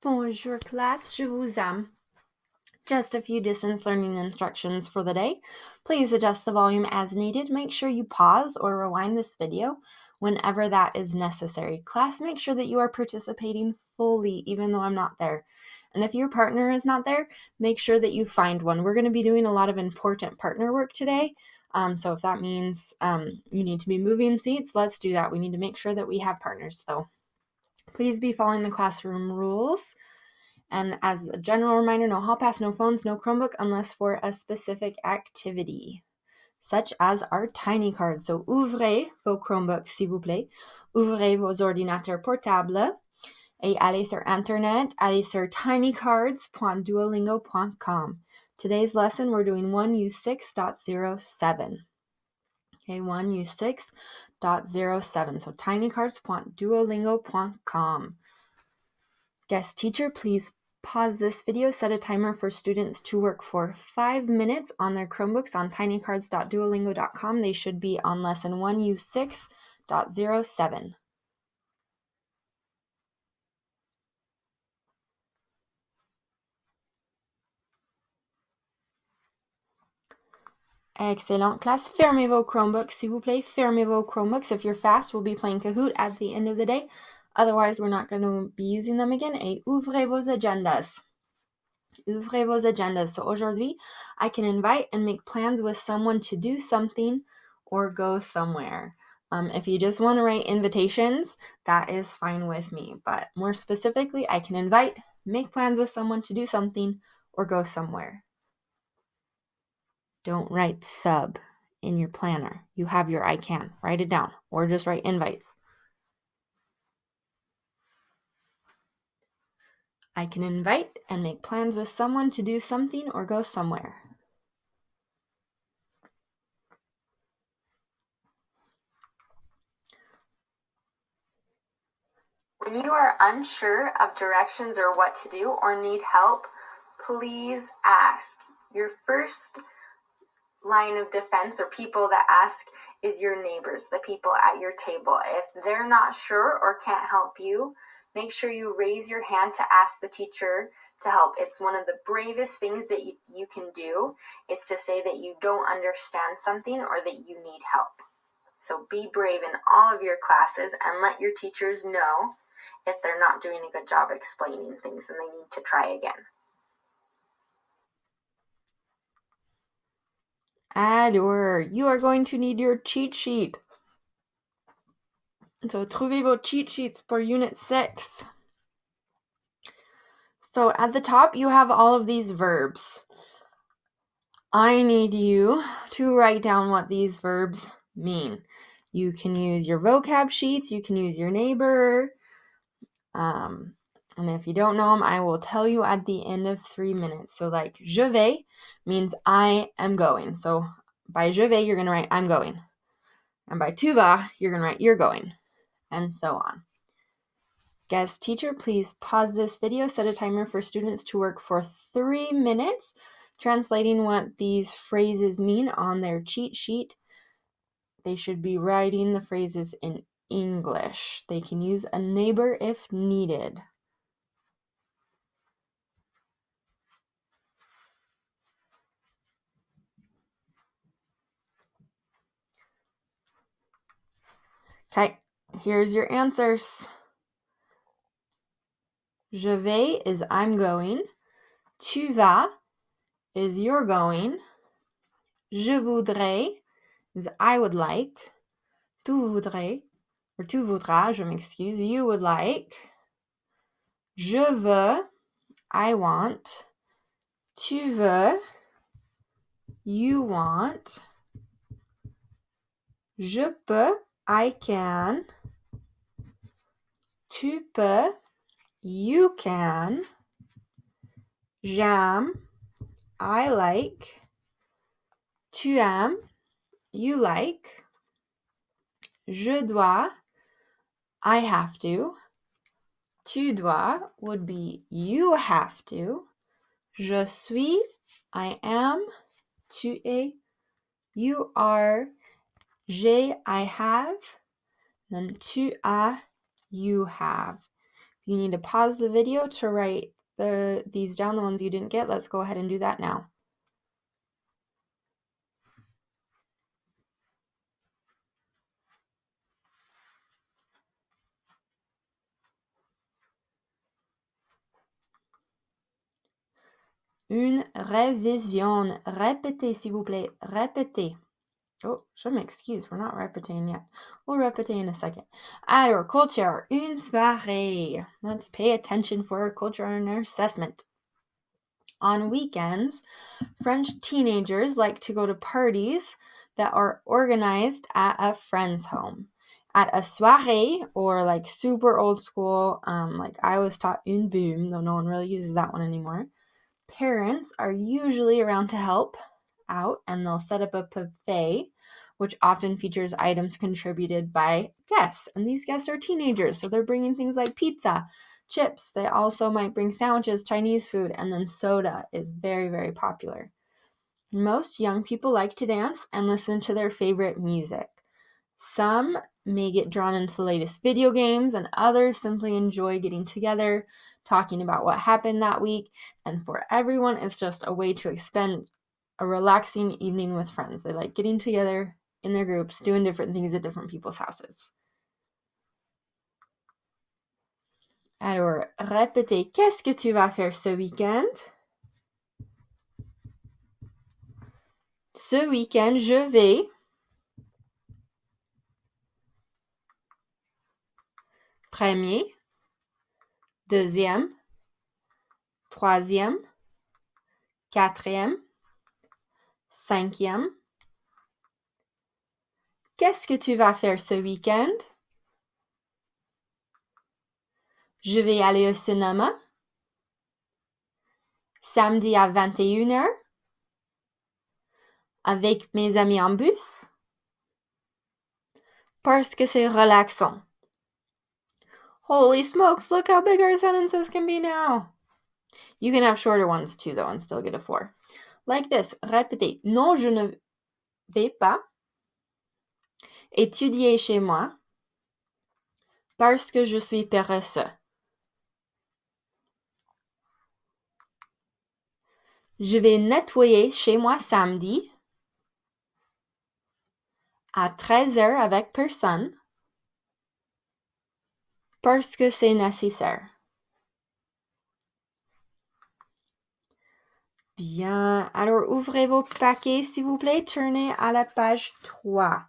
Bonjour classe, je vous aime. Just a few distance learning instructions for the day. Please adjust the volume as needed. Make sure you pause or rewind this video whenever that is necessary. Class, make sure that you are participating fully, even though I'm not there. And if your partner is not there, make sure that you find one. We're going to be doing a lot of important partner work today. So if that means you need to be moving seats, let's do that. We need to make sure that we have partners, though. Please be following the classroom rules. And as a general reminder, no hall pass, no phones, no Chromebook unless for a specific activity, such as our tiny cards. So ouvrez vos Chromebooks, s'il vous plaît. Ouvrez vos ordinateurs portables. Et allez sur Internet, allez sur tinycards.duolingo.com. Today's lesson, we're doing 1U6.07. Okay, 1U6.07. So tinycards.duolingo.com. Guest teacher, please pause this video, set a timer for students to work for 5 minutes on their Chromebooks on tinycards.duolingo.com. They should be on lesson 1U6.07. Excellent class. Fermez vos Chromebooks, s'il vous plaît. Fermez vos Chromebooks. If you're fast, we'll be playing Kahoot at the end of the day. Otherwise, we're not going to be using them again. Et ouvrez vos agendas. Ouvrez vos agendas. So aujourd'hui, I can invite and make plans with someone to do something or go somewhere. If you just want to write invitations, that is fine with me. But more specifically, I can invite, make plans with someone to do something or go somewhere. Don't write sub in your planner. You have your I can. Write it down or just write invites. I can invite and make plans with someone to do something or go somewhere. When you are unsure of directions or what to do or need help, please ask. Your first line of defense or people that ask is your neighbors, the people at your table. If they're not sure or can't help you, make sure you raise your hand to ask the teacher to help. It's one of the bravest things that you can do is to say that you don't understand something or that you need help. So be brave in all of your classes and let your teachers know if they're not doing a good job explaining things and they need to try again. Alors, you are going to need your cheat sheet. So, trouvez vos cheat sheets for Unit 6. So, at the top, you have all of these verbs. I need you to write down what these verbs mean. You can use your vocab sheets, you can use your neighbor, and if you don't know them, I will tell you at the end of 3 minutes. So like, je vais means I am going. So by je vais, you're going to write I'm going. And by tu vas, you're going to write you're going. And so on. Guest teacher, please pause this video, set a timer for students to work for 3 minutes, translating what these phrases mean on their cheat sheet. They should be writing the phrases in English. They can use a neighbor if needed. Okay, here's your answers. Je vais is I'm going. Tu vas is you're going. Je voudrais is I would like. Tu voudrais, or tu voudras, je m'excuse, you would like. Je veux, I want. Tu veux, you want. Je peux, I can. Tu peux, you can. J'aime, I like. Tu aimes, you like. Je dois, I have to. Tu dois would be you have to. Je suis, I am. Tu es, you are. J'ai, I have. Then tu as, you have. If you need to pause the video to write these down, the ones you didn't get, let's go ahead and do that now. Une révision. Répétez, s'il vous plaît. Répétez. Oh, je m'excuse, we're not repeating yet. We'll repeat in a second. Alors, culture, une soirée. Let's pay attention for our culture and our assessment. On weekends, French teenagers like to go to parties that are organized at a friend's home. At a soirée, or like super old school, like I was taught une boom, though no one really uses that one anymore. Parents are usually around to help out, and they'll set up a buffet, which often features items contributed by guests. And these guests are teenagers, so they're bringing things like pizza, chips. They also might bring sandwiches, Chinese food, and then soda is very, very popular. Most young people like to dance and listen to their favorite music. Some may get drawn into the latest video games, and others simply enjoy getting together, talking about what happened that week. And for everyone, it's just a way to spend a relaxing evening with friends. They like getting together in their groups, doing different things at different people's houses. Alors, répétez, qu'est-ce que tu vas faire ce week-end? Ce week-end, je vais. Premier, deuxième, troisième, quatrième, cinquième. Qu'est-ce que tu vas faire ce week-end? Je vais aller au cinéma. Samedi à 21h. Avec mes amis en bus. Parce que c'est relaxant. Holy smokes, look how big our sentences can be now. You can have shorter ones too, though, and still get a 4. Like this, répétez. Non, je ne vais pas étudier chez moi parce que je suis paresseux. Je vais nettoyer chez moi samedi à 13h avec personne parce que c'est nécessaire. Bien. Alors, ouvrez vos paquets, s'il vous plaît. Tournez à la page 3.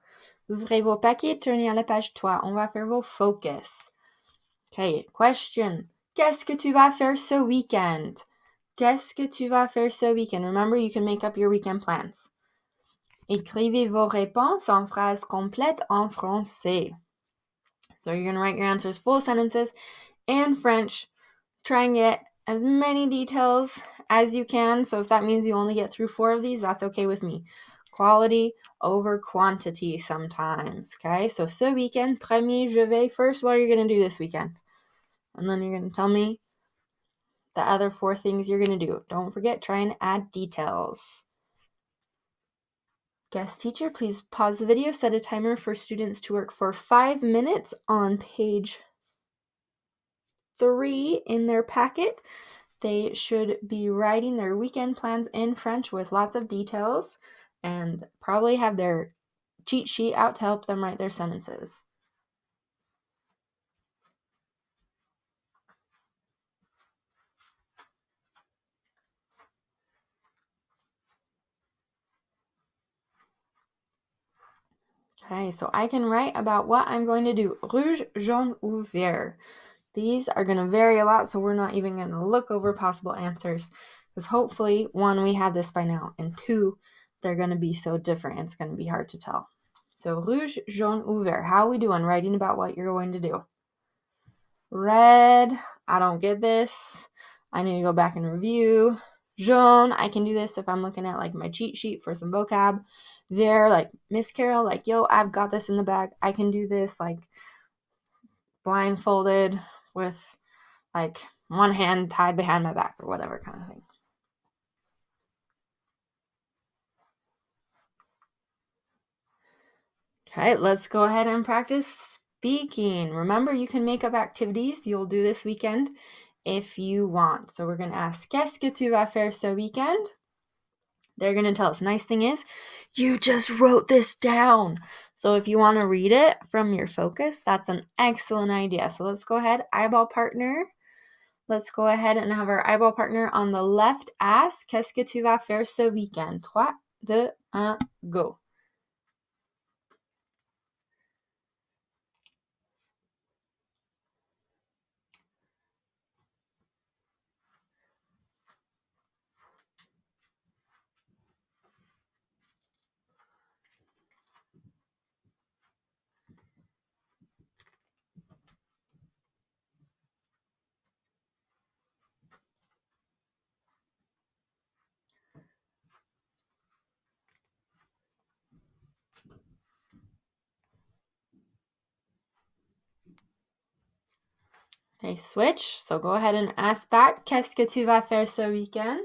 Ouvrez vos paquets, tournez à la page 3. On va faire vos focus. Okay, question. Qu'est-ce que tu vas faire ce week-end? Qu'est-ce que tu vas faire ce week-end? Remember, you can make up your weekend plans. Écrivez vos réponses en phrases complètes en français. So you're going to write your answers full sentences in French. Try and get as many details as you can. So if that means you only get through 4 of these, that's okay with me. Quality over quantity sometimes. Okay, so ce weekend, premier, je vais. First, what are you going to do this weekend? And then you're going to tell me the other 4 things you're going to do. Don't forget, try and add details. Guest teacher, please pause the video, set a timer for students to work for 5 minutes on page 3 in their packet. They should be writing their weekend plans in French with lots of details and probably have their cheat sheet out to help them write their sentences. Okay, so I can write about what I'm going to do. Rouge, jaune, ou vert. These are going to vary a lot, so we're not even going to look over possible answers. Because hopefully, 1, we have this by now, and 2, they're going to be so different, it's going to be hard to tell. So, rouge, jaune, ou vert. How are we doing writing about what you're going to do? Red, I don't get this. I need to go back and review. Jaune, I can do this if I'm looking at like my cheat sheet for some vocab. Vert, like Miss Carol, like, yo, I've got this in the bag. I can do this like blindfolded with like one hand tied behind my back or whatever kind of thing. Okay, let's go ahead and practice speaking. Remember, you can make up activities you'll do this weekend if you want. So we're going to ask, qu'est-ce que tu vas faire ce weekend? They're going to tell us. Nice thing is, you just wrote this down. So if you want to read it from your focus, that's an excellent idea. So let's go ahead, eyeball partner. Let's go ahead and have our eyeball partner on the left ask, qu'est-ce que tu vas faire ce weekend? 3, 2, 1, go. Okay, switch. So go ahead and ask back, qu'est-ce que tu vas faire ce weekend?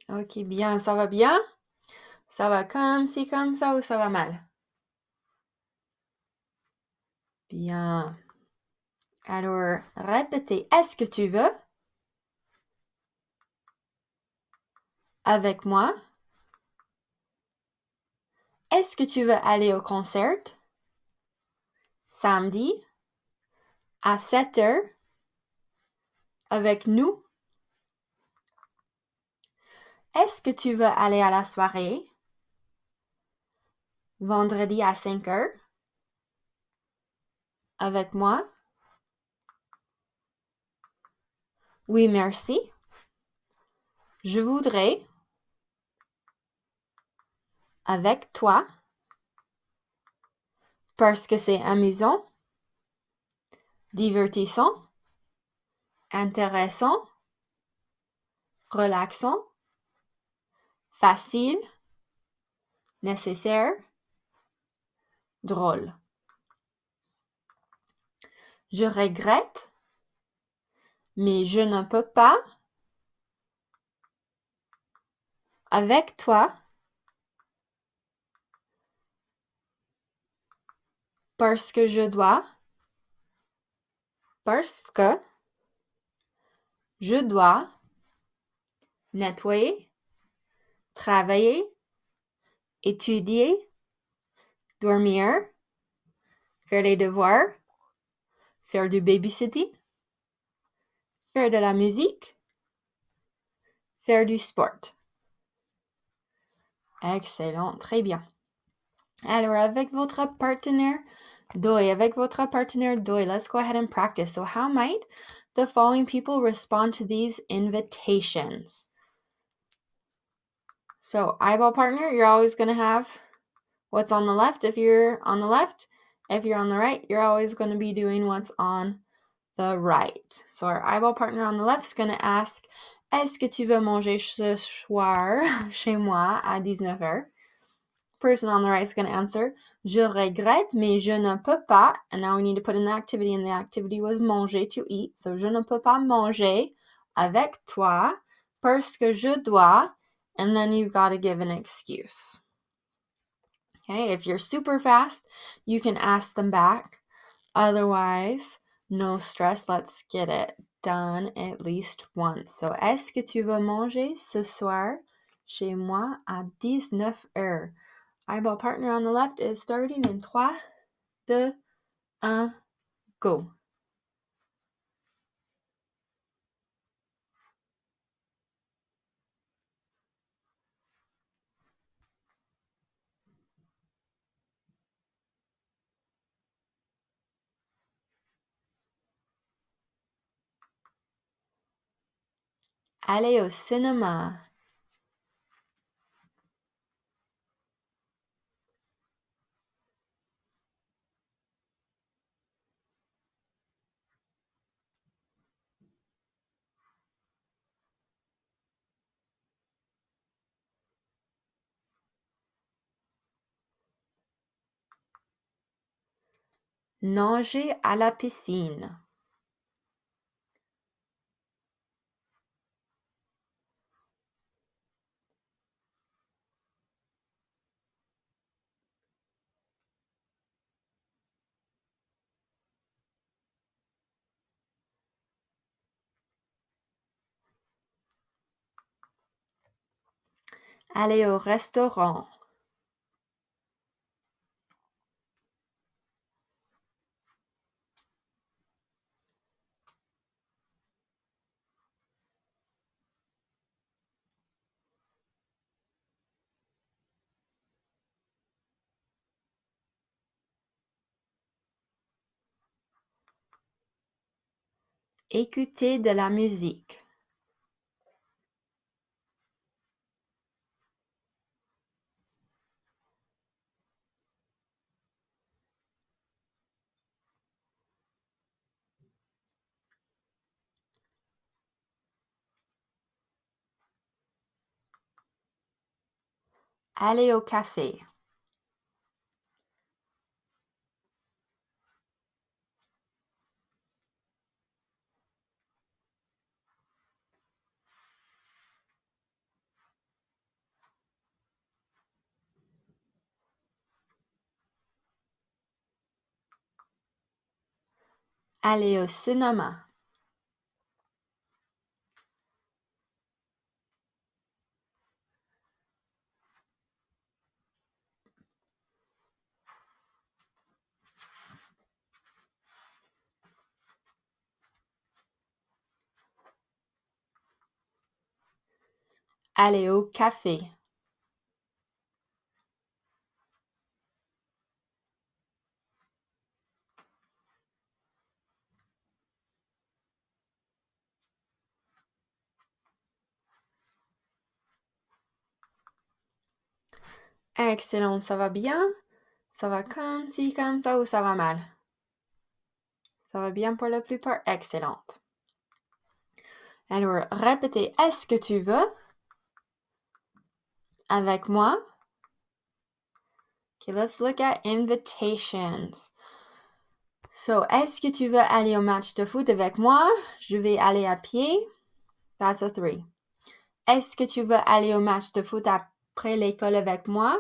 Ok, bien, ça va bien? Ça va comme ci, comme ça ou ça va mal? Bien. Alors, répétez. Est-ce que tu veux? Avec moi? Est-ce que tu veux aller au concert? Samedi à 7 heures avec nous? Est-ce que tu veux aller à la soirée? Vendredi à 5 heures avec moi? Oui, merci. Je voudrais avec toi parce que c'est amusant, divertissant, intéressant, relaxant, facile, nécessaire, drôle. Je regrette, mais je ne peux pas avec toi parce que je dois nettoyer, travailler, étudier, dormir, faire les devoirs, faire du babysitting, faire de la musique, faire du sport. Excellent, très bien. Alors, avec votre partenaire Doi, let's go ahead and practice. So how might the following people respond to these invitations? So eyeball partner, you're always going to have what's on the left if you're on the left. If you're on the right, you're always going to be doing what's on the right. So our eyeball partner on the left is going to ask, est-ce que tu veux manger ce soir chez moi à 19 heures? Person on the right is going to answer, je regrette, mais je ne peux pas. And now we need to put in the activity, and the activity was manger, to eat. So, je ne peux pas manger avec toi parce que je dois. And then you've got to give an excuse. Okay, if you're super fast, you can ask them back. Otherwise, no stress. Let's get it done at least once. So, est-ce que tu veux manger ce soir chez moi à 19 heures? Eyeball partner on the left is starting in 3, 2, 1, go. Aller au cinéma. Nager à la piscine. Aller au restaurant. Écouter de la musique. Aller au café. Aller au cinéma. Aller au café. Excellent, ça va bien? Ça va comme ci, comme ça ou ça va mal? Ça va bien pour la plupart? Excellente. Alors, répétez, est-ce que tu veux? Avec moi? Okay, let's look at invitations. So, est-ce que tu veux aller au match de foot avec moi? Je vais aller à pied. That's a 3. Est-ce que tu veux aller au match de foot après l'école avec moi?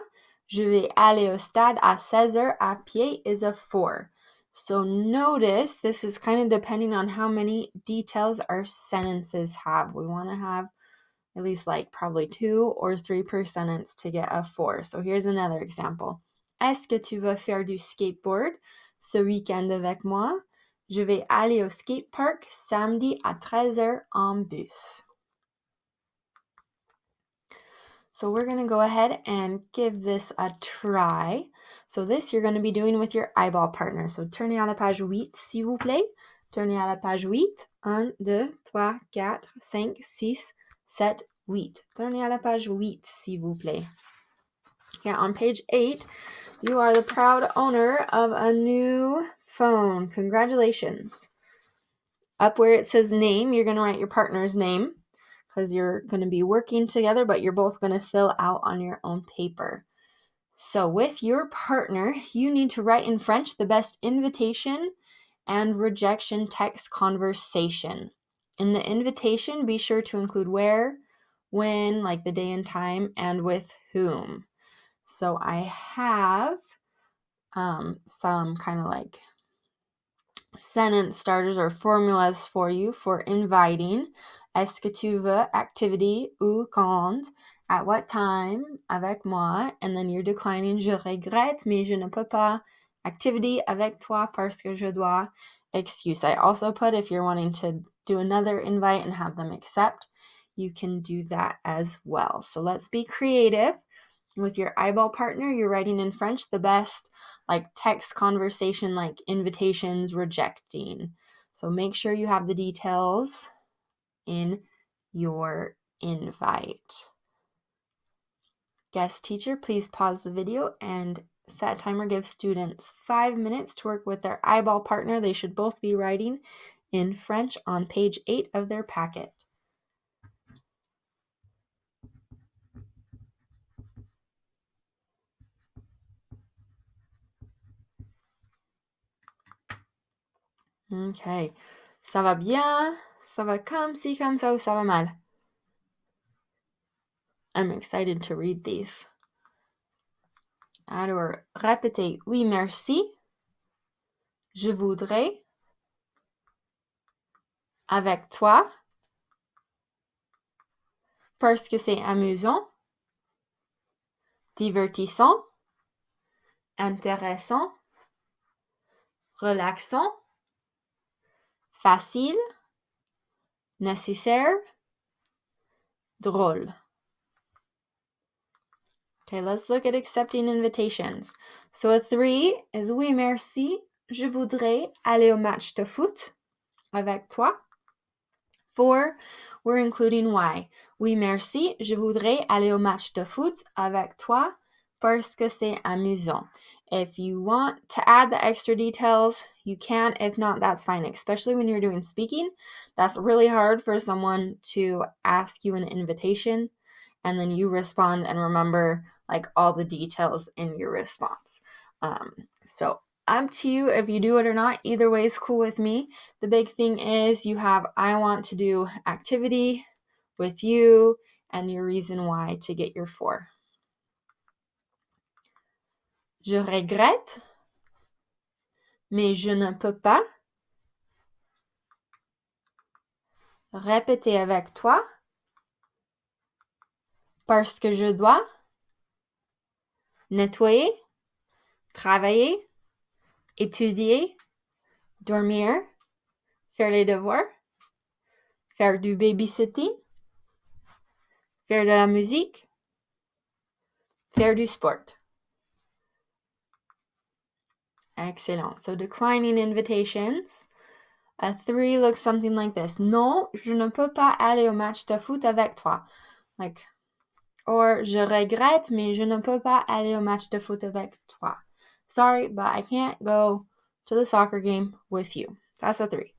Je vais aller au stade à 16h à pied is a 4. So notice this is kind of depending on how many details our sentences have. We want to have at least like probably 2 or 3 per sentence to get a 4. So here's another example. Est-ce que tu veux faire du skateboard ce week-end avec moi? Je vais aller au skatepark samedi à 13h en bus. So we're going to go ahead and give this a try. So this you're going to be doing with your eyeball partner. So tournez à la page 8, s'il vous plaît. Tournez à la page 8. 1, 2, 3, 4, 5, 6, 7, 8. Tournez à la page 8, s'il vous plaît. Yeah, on page 8, you are the proud owner of a new phone. Congratulations. Up where it says name, you're going to write your partner's name, because you're going to be working together, but you're both going to fill out on your own paper. So with your partner, you need to write in French the best invitation and rejection text conversation. In the invitation, be sure to include where, when, like the day and time, and with whom. So I have some kind of like sentence starters or formulas for you for inviting. Est-ce que tu veux? Activity, où, quand, at what time, avec moi, and then you're declining, je regrette, mais je ne peux pas. Activity, avec toi, parce que je dois. Excuse. I also put if you're wanting to do another invite and have them accept, you can do that as well. So let's be creative. With your eyeball partner, you're writing in French the best like text conversation, like invitations, rejecting. So make sure you have the details in your invite. Guest teacher, please pause the video and set timer. Give students 5 minutes to work with their eyeball partner. They should both be writing in French on page 8 of their packet. Okay. Ça va bien? Ça va comme ci, comme ça, ou ça va mal? I'm excited to read these. Alors, répétez. Oui, merci. Je voudrais. Avec toi. Parce que c'est amusant. Divertissant. Intéressant. Relaxant. Facile. Nécessaire. Drôle. Okay, let's look at accepting invitations. So a 3 is oui, merci. Je voudrais aller au match de foot avec toi. 4, we're including why. Oui, merci. Je voudrais aller au match de foot avec toi parce que c'est amusant. If you want to add the extra details, you can. If not, that's fine, especially when you're doing speaking. That's really hard for someone to ask you an invitation and then you respond and remember like all the details in your response. So up to you if you do it or not. Either way is cool with me. The big thing is you have I want to do activity with you and your reason why to get your 4. Je regrette, mais je ne peux pas. Répéter avec toi. Parce que je dois. Nettoyer. Travailler. Étudier. Dormir. Faire les devoirs. Faire du babysitting. Faire de la musique. Faire du sport. Excellent. So declining invitations. A 3 looks something like this. Non, je ne peux pas aller au match de foot avec toi. Like, or je regrette, mais je ne peux pas aller au match de foot avec toi. Sorry, but I can't go to the soccer game with you. That's a 3.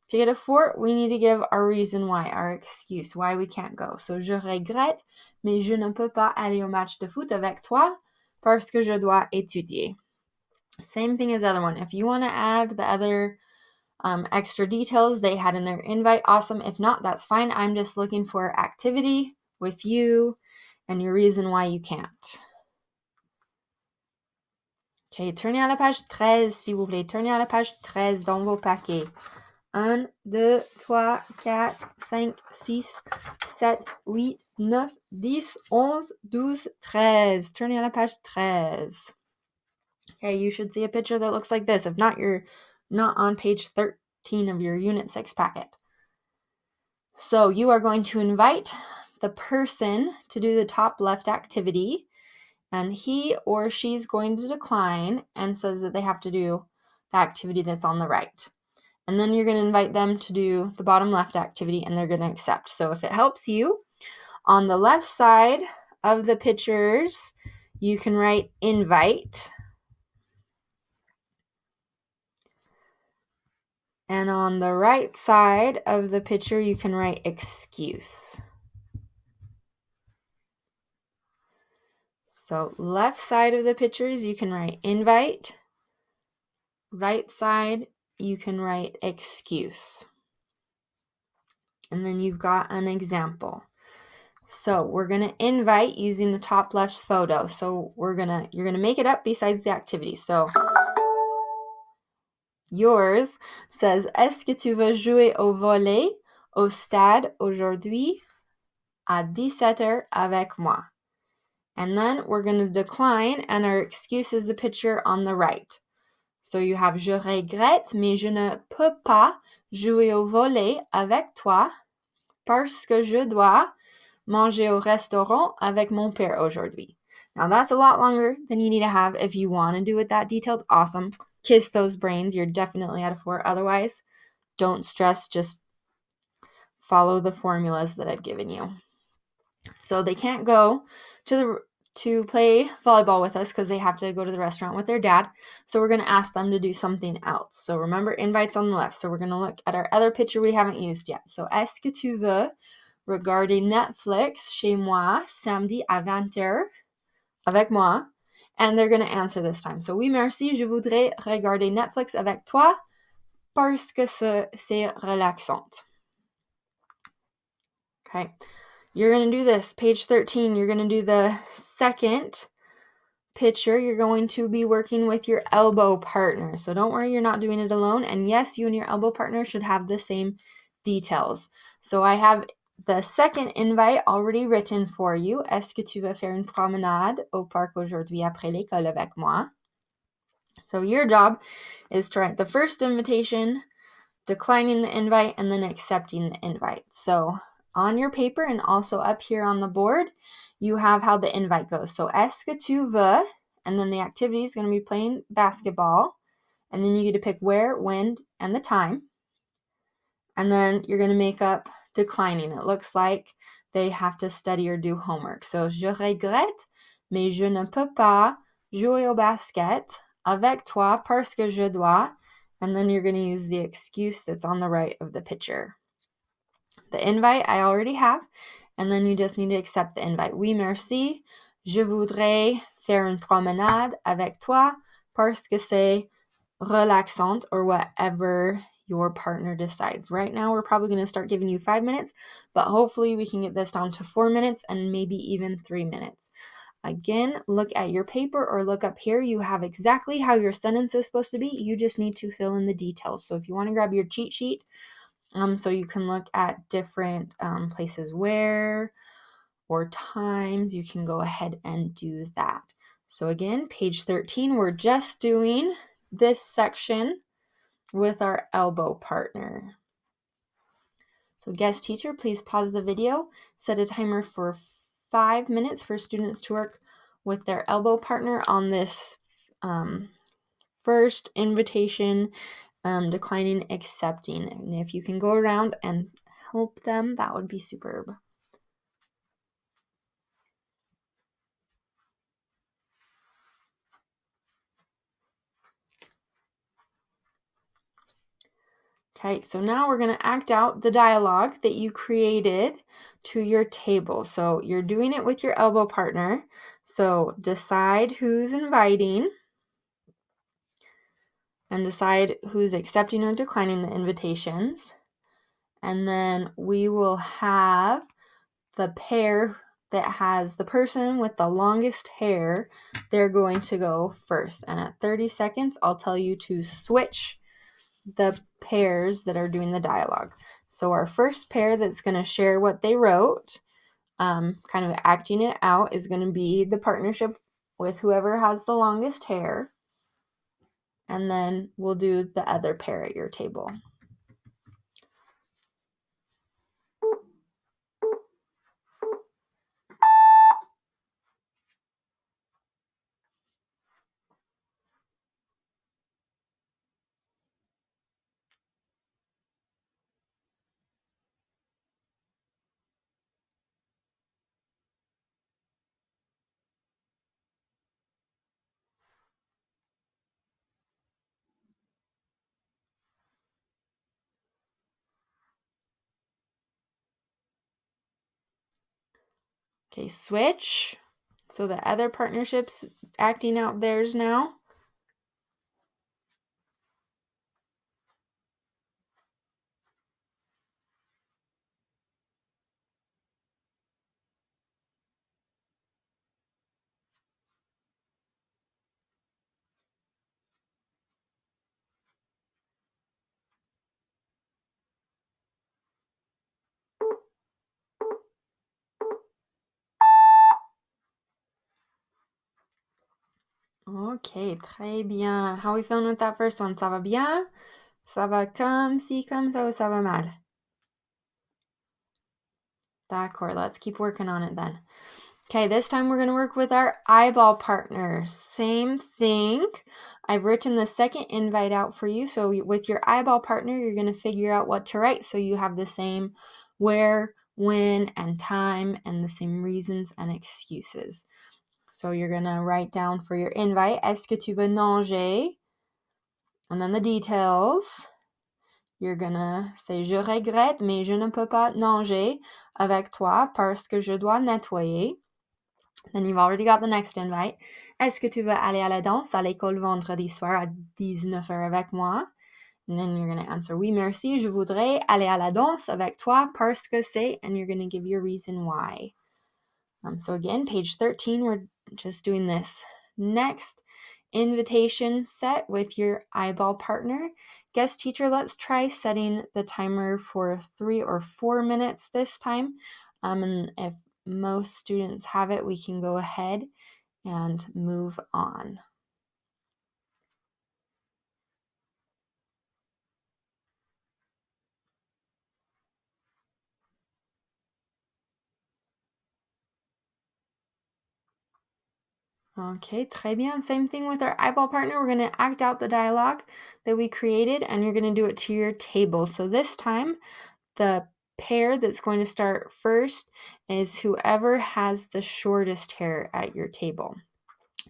To get a 4, we need to give our reason why, our excuse, why we can't go. So, je regrette, mais je ne peux pas aller au match de foot avec toi parce que je dois étudier. Same thing as the other one. If you want to add the other extra details they had in their invite, awesome. If not, that's fine. I'm just looking for activity with you and your reason why you can't. Okay, tournez à la page 13, s'il vous plaît. Tournez à la page 13 dans vos paquets. 1, 2, 3, 4, 5, 6, 7, 8, 9, 10, 11, 12, 13. Tournez à la page 13. Okay, you should see a picture that looks like this. If not, you're not on page 13 of your Unit 6 packet. So you are going to invite the person to do the top left activity, and he or she's going to decline and says that they have to do the activity that's on the right. And then you're going to invite them to do the bottom left activity, and they're going to accept. So if it helps you, on the left side of the pictures, you can write invite. And on the right side of the picture, you can write excuse. So left side of the pictures, you can write invite. Right side, you can write excuse. And then you've got an example. So we're going to invite using the top left photo. So you're going to make it up besides the activity. So yours says, est-ce que tu veux jouer au volley au stade aujourd'hui à 17h avec moi? And then we're going to decline, and our excuse is the picture on the right. So you have je regrette, mais je ne peux pas jouer au volley avec toi parce que je dois manger au restaurant avec mon père aujourd'hui. Now that's a lot longer than you need to have. If you want to do it that detailed, awesome. Kiss those brains. You're definitely at a 4. Otherwise, don't stress. Just follow the formulas that I've given you. So they can't go to play volleyball with us because they have to go to the restaurant with their dad. So we're going to ask them to do something else. So remember, invites on the left. So we're going to look at our other picture we haven't used yet. So, est-ce que tu veux regarder Netflix chez moi samedi à 20h avec moi? And they're going to answer this time. So, oui, merci, je voudrais regarder Netflix avec toi parce que c'est relaxant. Okay. You're going to do this. Page 13, you're going to do the second picture. You're going to be working with your elbow partner. So don't worry, you're not doing it alone. And yes, you and your elbow partner should have the same details. So I have the second invite already written for you. Est-ce que tu veux faire une promenade au parc aujourd'hui après l'école avec moi? So your job is to write the first invitation, declining the invite, and then accepting the invite. So on your paper and also up here on the board, you have how the invite goes. So, est-ce que tu veux, and then the activity is going to be playing basketball, and then you get to pick where, when, and the time. And then you're going to make up declining. It looks like they have to study or do homework. So, je regrette, mais je ne peux pas jouer au basket avec toi parce que je dois. And then you're going to use the excuse that's on the right of the picture. The invite I already have, and then you just need to accept the invite. Oui, merci. Je voudrais faire une promenade avec toi parce que c'est relaxant, or whatever your partner decides. Right now, we're probably going to start giving you 5 minutes, but hopefully we can get this down to 4 minutes and maybe even 3 minutes. Again, look at your paper or look up here. You have exactly how your sentence is supposed to be. You just need to fill in the details. So if you want to grab your cheat sheet, so you can look at different places where or times, you can go ahead and do that. So again, page 13, we're just doing this section with our elbow partner. So guest teacher, please pause the video, set a timer for 5 minutes for students to work with their elbow partner on this first invitation, declining, accepting. And if you can go around and help them, that would be superb. Okay, so now we're going to act out the dialogue that you created to your table. So you're doing it with your elbow partner. So decide who's inviting and decide who's accepting or declining the invitations. And then we will have the pair that has the person with the longest hair. They're going to go first. And at 30 seconds, I'll tell you to switch the pairs that are doing the dialogue. So our first pair that's going to share what they wrote, kind of acting it out, is going to be the partnership with whoever has the longest hair. And then we'll do the other pair at your table. Okay, switch. So the other partnership's acting out theirs now. Okay, très bien. How are we feeling with that first one? Ça va bien? Ça va comme si, comme ça, ou ça va mal? D'accord, let's keep working on it then. Okay, this time we're going to work with our eyeball partner. Same thing. I've written the second invite out for you. So with your eyeball partner, you're going to figure out what to write so you have the same where, when, and time, and the same reasons and excuses. So you're going to write down for your invite, est-ce que tu veux nager? And then the details. You're going to say, je regrette, mais je ne peux pas nager avec toi parce que je dois nettoyer. Then you've already got the next invite. Est-ce que tu veux aller à la danse à l'école vendredi soir à 19h avec moi? And then you're going to answer, oui, merci, je voudrais aller à la danse avec toi parce que c'est, and you're going to give your reason why. So again, page 13, we're just doing this next invitation set with your eyeball partner. Guest teacher, let's try setting the timer for 3 or 4 minutes this time. And if most students have it, we can go ahead and move on. Okay, très bien. Same thing with our eyeball partner. We're going to act out the dialogue that we created, and you're going to do it to your table. So this time, the pair that's going to start first is whoever has the shortest hair at your table.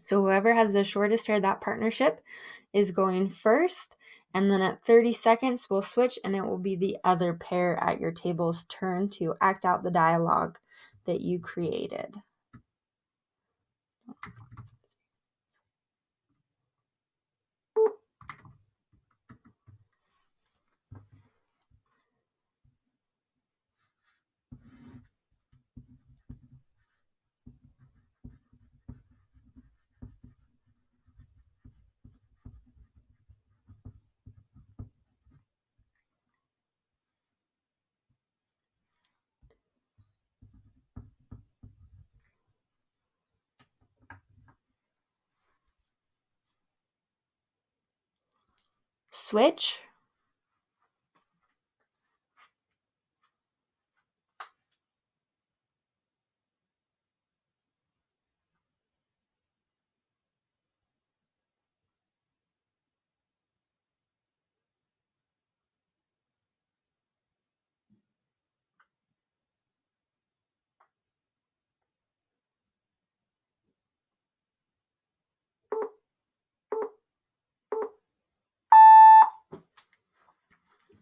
So whoever has the shortest hair, that partnership is going first. And then at 30 seconds, we'll switch, and it will be the other pair at your table's turn to act out the dialogue that you created. Switch.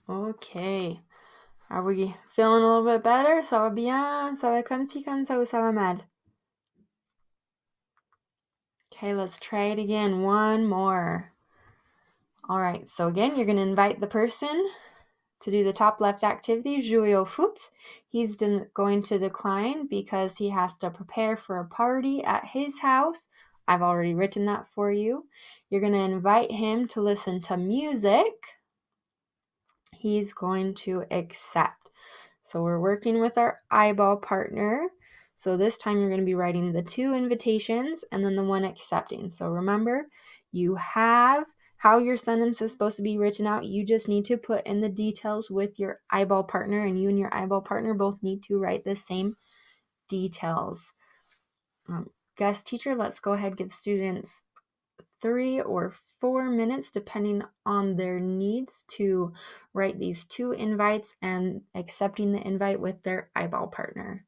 Okay. Are we feeling a little bit better? Ça va bien? Ça va comme ci, comme ça, ou ça va mal? Okay, let's try it again. One more. All right, so again, you're going to invite the person to do the top left activity, jouer au foot. He's going to decline because he has to prepare for a party at his house. I've already written that for you. You're going to invite him to listen to music. He's going to accept. So we're working with our eyeball partner. So this time you're going to be writing the 2 invitations and then the 1 accepting. So remember, you have how your sentence is supposed to be written out. You just need to put in the details with your eyeball partner, and you and your eyeball partner both need to write the same details. Guest teacher, let's go ahead and give students 3 or 4 minutes, depending on their needs, to write these 2 invites and accepting the invite with their eyeball partner.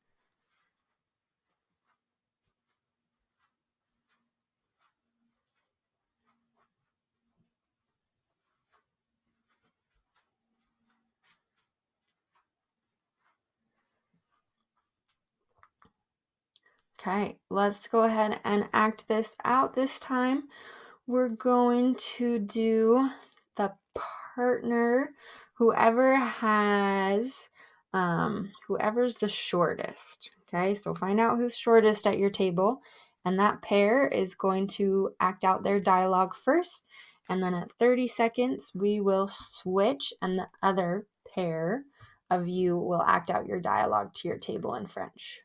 Okay, let's go ahead and act this out. This time, we're going to do the partner, whoever's the shortest. Okay, so find out who's shortest at your table, and that pair is going to act out their dialogue first, and then at 30 seconds, we will switch, and the other pair of you will act out your dialogue to your table in French.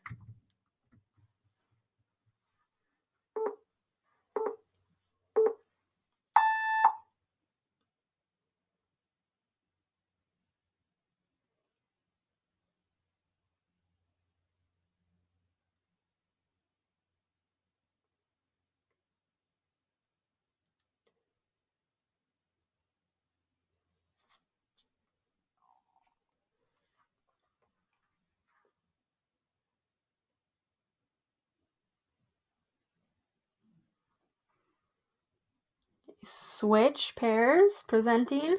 switch pairs presenting.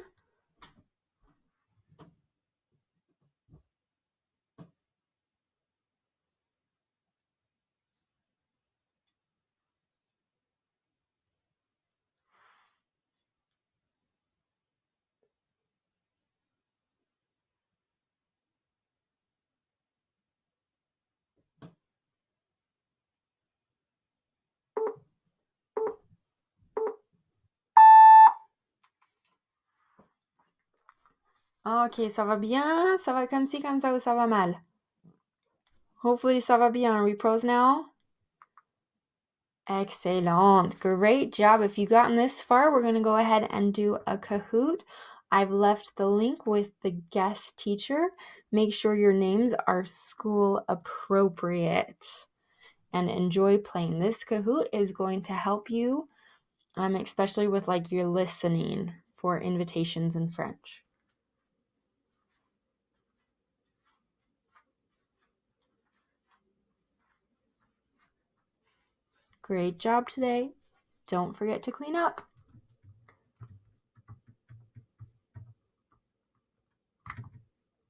Ok, ça va bien? Ça va comme ci, comme ça, ou ça va mal? Hopefully ça va bien. Repose now. Excellent. Great job. If you've gotten this far, we're going to go ahead and do a Kahoot. I've left the link with the guest teacher. Make sure your names are school appropriate and enjoy playing. This Kahoot is going to help you, especially with like your listening for invitations in French. Great job today. Don't forget to clean up.